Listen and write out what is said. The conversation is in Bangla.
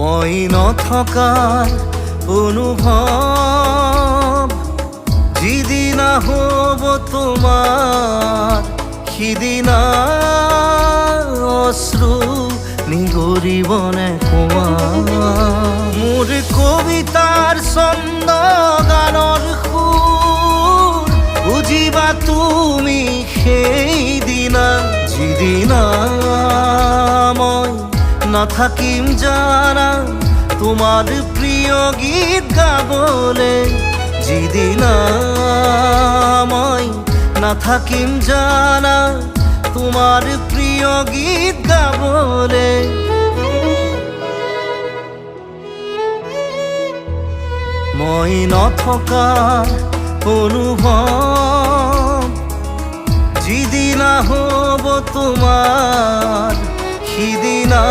মই নথকাৰ অনুভৱ যিদিনা হ'ব তোমাৰ সিদিনা অশ্ৰু নিগৰিবনে কোৱা মোৰ কবিতাৰ ছন্দ গানৰ সুৰ বুজিবা তুমি সেইদিনা যিদিনা মই নাথাকিম জানা তোমার প্রিয় গীত গাবলে যিদিনা মই নাথাকিম জানা তোমার প্রিয় গীত গাবলে মই নথকাৰ অনুভৱ যিদিনা হ'ব তোমাৰ সিদিনা